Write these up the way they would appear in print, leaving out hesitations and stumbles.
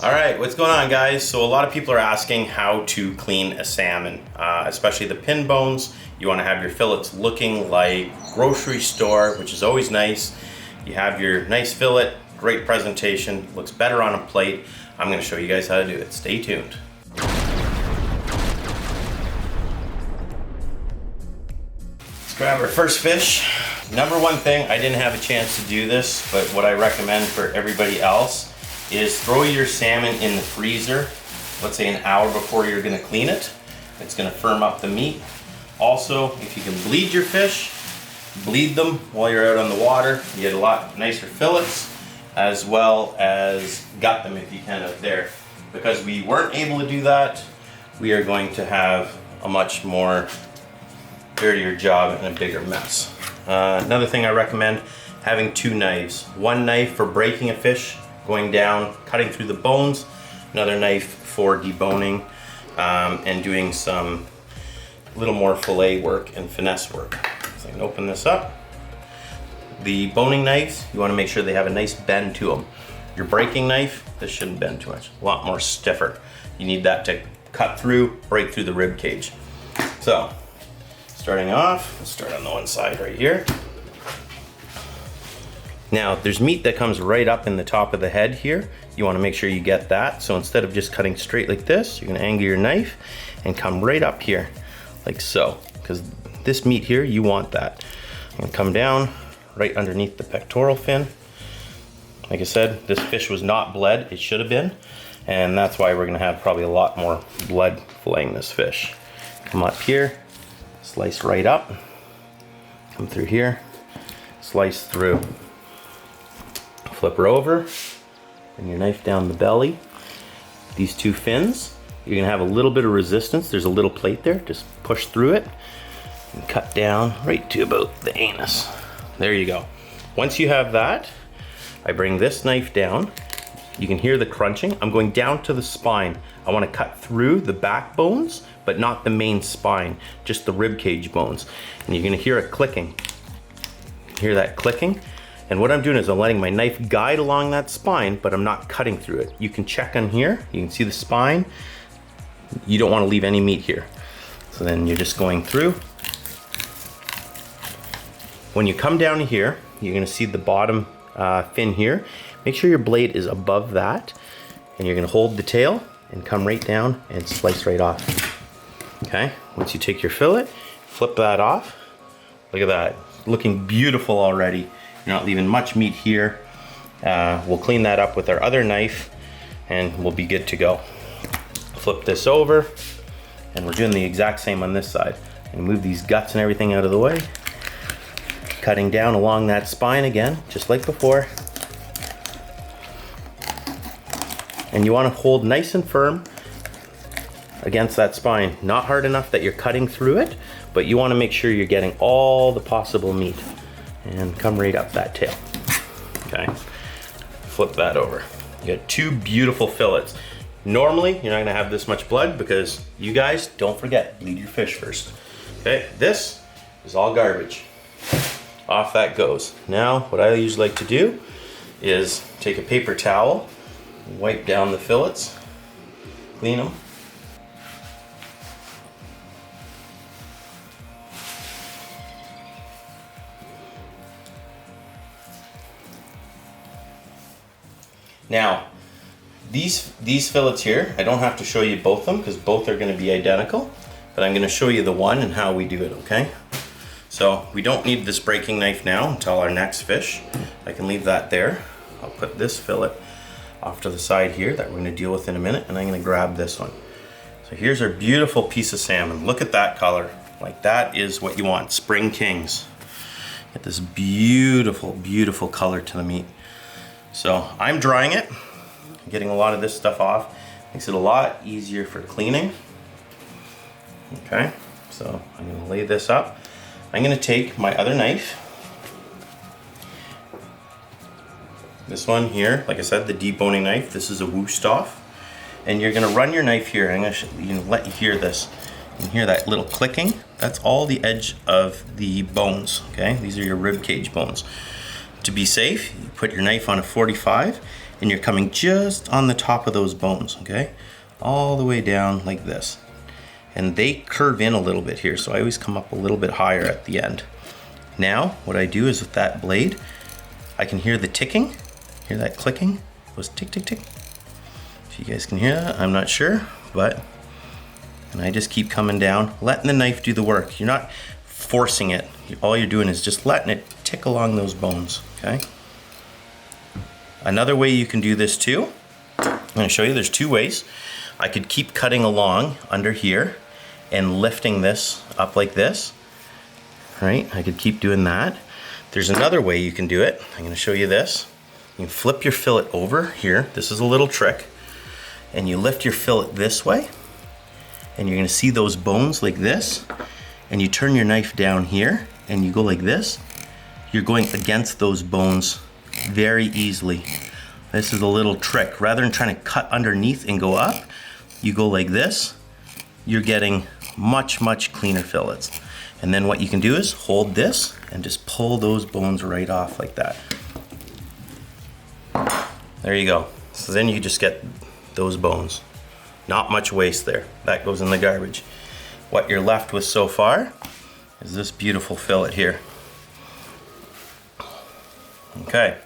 All right, what's going on, guys? So a lot of people are asking how to clean a salmon, especially the pin bones. You want to have your fillets looking like grocery store, which is always nice. You have your nice fillet, great presentation, looks better on a plate. I'm going to show you guys how to do it. Stay tuned. Let's grab our first fish. Number one thing, I didn't have a chance to do this, but what I recommend for everybody else is throw your salmon in the freezer, let's say an hour before you're gonna clean it. It's gonna firm up the meat. Also, if you can bleed your fish, bleed them while you're out on the water. You get a lot nicer fillets, as well as gut them if you can out there. Because we weren't able to do that, we are going to have a much more dirtier job and a bigger mess. Another thing I recommend, having two knives. One knife for breaking a fish, going down, cutting through the bones, another knife for deboning and doing some little more fillet work and finesse work. So I can open this up. The boning knives, you want to make sure they have a nice bend to them. Your breaking knife, this shouldn't bend too much, a lot more stiffer. You need that to cut through, break through the rib cage. So, starting off, let's start on the one side right here. Now, there's meat that comes right up in the top of the head here. You want to make sure you get that. So instead of just cutting straight like this, you're going to angle your knife and come right up here, like so. Because this meat here, you want that. I'm going to come down right underneath the pectoral fin. Like I said, this fish was not bled. It should have been. And that's why we're going to have probably a lot more blood filleting this fish. Come up here, slice right up. Come through here, slice through. Flip her over, bring your knife down the belly. These two fins, you're gonna have a little bit of resistance. There's a little plate there, just push through it and cut down right to about the anus. There you go. Once you have that, I bring this knife down. You can hear the crunching. I'm going down to the spine. I wanna cut through the back bones, but not the main spine, just the rib cage bones. And you're gonna hear it clicking. Hear that clicking? And what I'm doing is I'm letting my knife guide along that spine, but I'm not cutting through it. You can check on here, you can see the spine. You don't want to leave any meat here. So then you're just going through. When you come down to here, you're gonna see the bottom fin here. Make sure your blade is above that, and you're gonna hold the tail and come right down and slice right off. Okay, once you take your fillet, flip that off. Look at that, looking beautiful already. You're not leaving much meat here. We'll clean that up with our other knife and we'll be good to go. Flip this over and we're doing the exact same on this side. And move these guts and everything out of the way. Cutting down along that spine again, just like before. And you want to hold nice and firm against that spine. Not hard enough that you're cutting through it, but you want to make sure you're getting all the possible meat. And come right up that tail. Okay, flip that over. You got two beautiful fillets. Normally, you're not gonna have this much blood because you guys, don't forget, bleed your fish first. Okay, this is all garbage. Off that goes. Now, what I usually like to do is take a paper towel, wipe down the fillets, clean them. Now, these fillets here, I don't have to show you both of them because both are going to be identical, but I'm going to show you the one and how we do it, okay? So we don't need this breaking knife now until our next fish. I can leave that there. I'll put this fillet off to the side here that we're going to deal with in a minute, and I'm going to grab this one. So here's our beautiful piece of salmon. Look at that color. Like, that is what you want, Spring Kings. Get this beautiful, beautiful color to the meat. So I'm drying it, getting a lot of this stuff off. Makes it a lot easier for cleaning. Okay, so I'm gonna lay this up. I'm gonna take my other knife. This one here, like I said, the deboning knife. This is a Wusthof. And you're gonna run your knife here. I'm gonna let you hear this. You can hear that little clicking. That's all the edge of the bones, okay? These are your rib cage bones. to be safe, you put your knife on a 45 and you're coming just on the top of those bones, okay? All the way down like this. And they curve in a little bit here, so I always come up a little bit higher at the end. Now, what I do is with that blade, I can hear the ticking, hear that clicking? It goes tick, tick, tick. If you guys can hear that, I'm not sure, but, and I just keep coming down, letting the knife do the work. You're not forcing it. All you're doing is just letting it tick along those bones, okay? Another way you can do this too, I'm gonna show you, there's two ways. I could keep cutting along under here and lifting this up like this, right? I could keep doing that. There's another way you can do it. I'm gonna show you this. You can flip your fillet over here. This is a little trick. And you lift your fillet this way, and you're gonna see those bones like this, and you turn your knife down here, and you go like this. You're going against those bones very easily. This is a little trick. Rather than trying to cut underneath and go up, you go like this, you're getting much, much cleaner fillets. And then what you can do is hold this and just pull those bones right off like that. There you go. So then you just get those bones. Not much waste there. That goes in the garbage. What you're left with so far is this beautiful fillet here. Okay,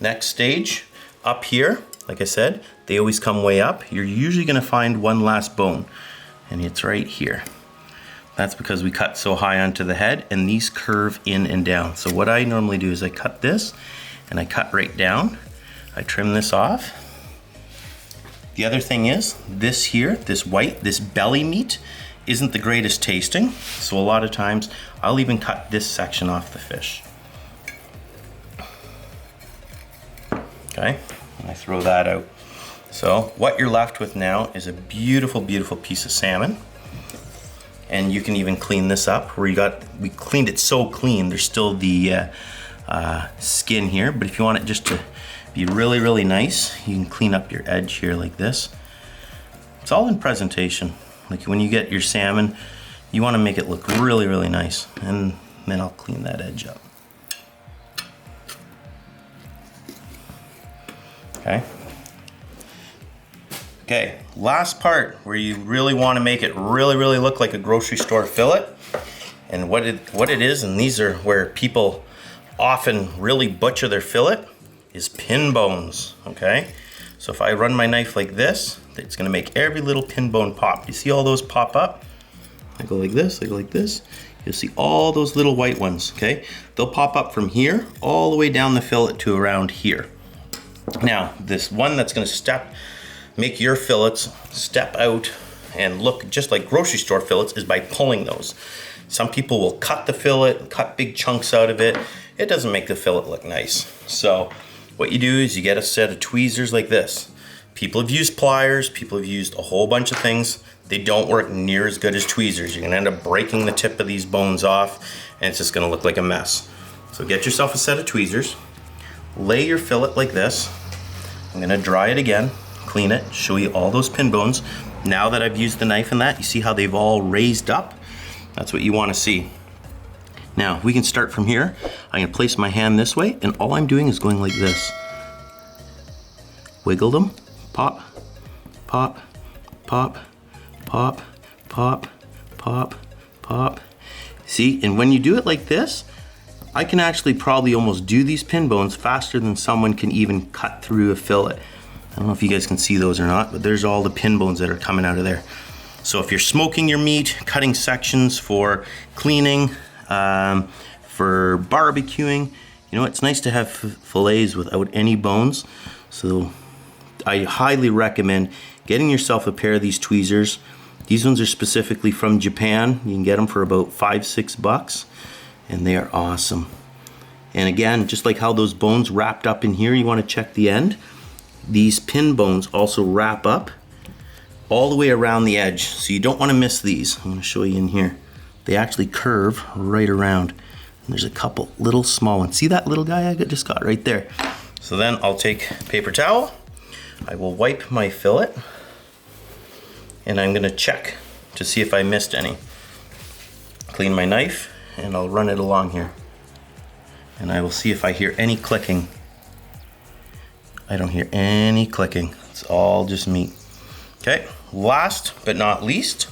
next stage, up here, like I said, they always come way up. You're usually gonna find one last bone, and it's right here. That's because we cut so high onto the head, and these curve in and down. So what I normally do is I cut this, and I cut right down. I trim this off. The other thing is, this here, this white, this belly meat, isn't the greatest tasting. So a lot of times, I'll even cut this section off the fish. Okay, and I throw that out. So what you're left with now is a beautiful, beautiful piece of salmon. And you can even clean this up where we cleaned it so clean, there's still the skin here, but if you want it just to be really, really nice, you can clean up your edge here like this. It's all in presentation. Like when you get your salmon, you want to make it look really, really nice. And then I'll clean that edge up. Okay. Okay, last part where you really want to make it really, really look like a grocery store fillet. And what it is, and these are where people often really butcher their fillet, is pin bones, okay? So if I run my knife like this, it's gonna make every little pin bone pop. You see all those pop up? I go like this, I go like this. You'll see all those little white ones, okay? They'll pop up from here all the way down the fillet to around here. Now, this one that's gonna make your fillets step out and look just like grocery store fillets is by pulling those. Some people will cut the fillet, cut big chunks out of it. It doesn't make the fillet look nice. So what you do is you get a set of tweezers like this. People have used pliers, people have used a whole bunch of things. They don't work near as good as tweezers. You're gonna end up breaking the tip of these bones off, and it's just gonna look like a mess. So get yourself a set of tweezers, lay your fillet like this. I'm gonna dry it again, clean it, show you all those pin bones. Now that I've used the knife in that, you see how they've all raised up? That's what you wanna see. Now, we can start from here. I'm gonna place my hand this way, and all I'm doing is going like this. Wiggle them, pop, pop, pop, pop, pop, pop, pop. See, and when you do it like this, I can actually probably almost do these pin bones faster than someone can even cut through a fillet. I don't know if you guys can see those or not, but there's all the pin bones that are coming out of there. So if you're smoking your meat, cutting sections for cleaning, for barbecuing, you know, it's nice to have fillets without any bones. So I highly recommend getting yourself a pair of these tweezers. These ones are specifically from Japan. You can get them for about $5-6, and they are awesome. And again, just like how those bones wrapped up in here, you want to check the end. These pin bones also wrap up all the way around the edge, so you don't want to miss these. I'm going to show you in here. They actually curve right around. And there's a couple little small ones. See that little guy I just got right there? So then I'll take a paper towel. I will wipe my fillet, and I'm gonna check to see if I missed any. Clean my knife, and I'll run it along here. and I will see if I hear any clicking. I don't hear any clicking. It's all just meat. Okay, last but not least,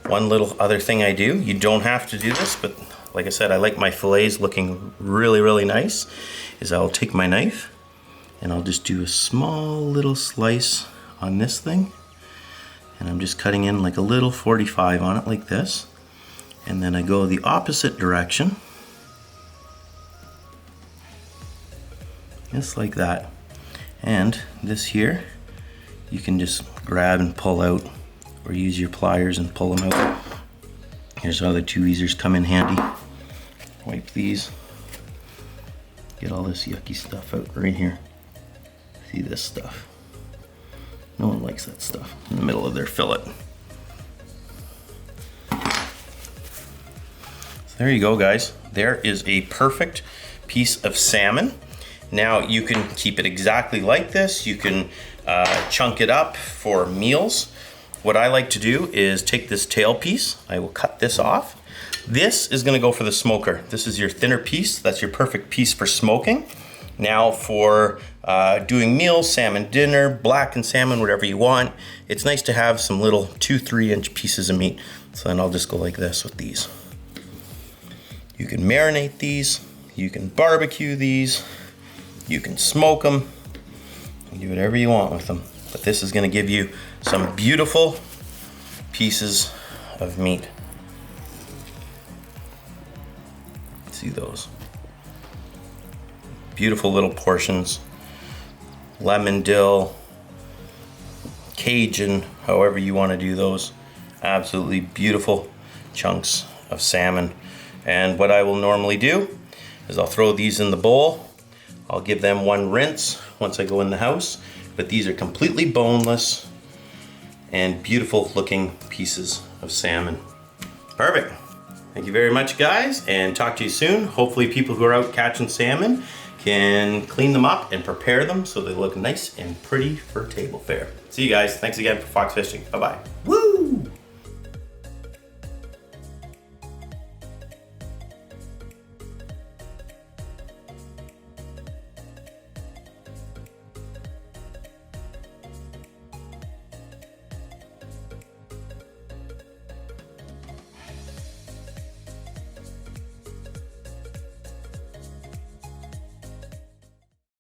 one little other thing I do. You don't have to do this, but like I said, I like my fillets looking really, really nice, is I'll take my knife and I'll just do a small little slice on this thing. And I'm just cutting in like a little 45 on it like this. And then I go the opposite direction. Just like that. And this here, you can just grab and pull out, or use your pliers and pull them out. Here's how the tweezers come in handy. Wipe these. Get all this yucky stuff out right here. See this stuff? No one likes that stuff in the middle of their fillet. So there you go, guys. There is a perfect piece of salmon. Now you can keep it exactly like this. You can chunk it up for meals. What I like to do is take this tail piece. I will cut this off. This is gonna go for the smoker. This is your thinner piece. That's your perfect piece for smoking. Now for doing meals, salmon dinner, blackened salmon, whatever you want, it's nice to have some little 2-3 inch pieces of meat. So then I'll just go like this with these. You can marinate these, you can barbecue these, you can smoke them, you can do whatever you want with them. But this is gonna give you some beautiful pieces of meat. See those? Beautiful little portions. Lemon dill, Cajun, however you want to do those. Absolutely beautiful chunks of salmon. And what I will normally do is I'll throw these in the bowl. I'll give them one rinse once I go in the house. But these are completely boneless and beautiful looking pieces of salmon. Perfect. Thank you very much, guys, and talk to you soon. Hopefully people who are out catching salmon can clean them up and prepare them so they look nice and pretty for table fare. See you guys. Thanks again for fox fishing. Bye-bye.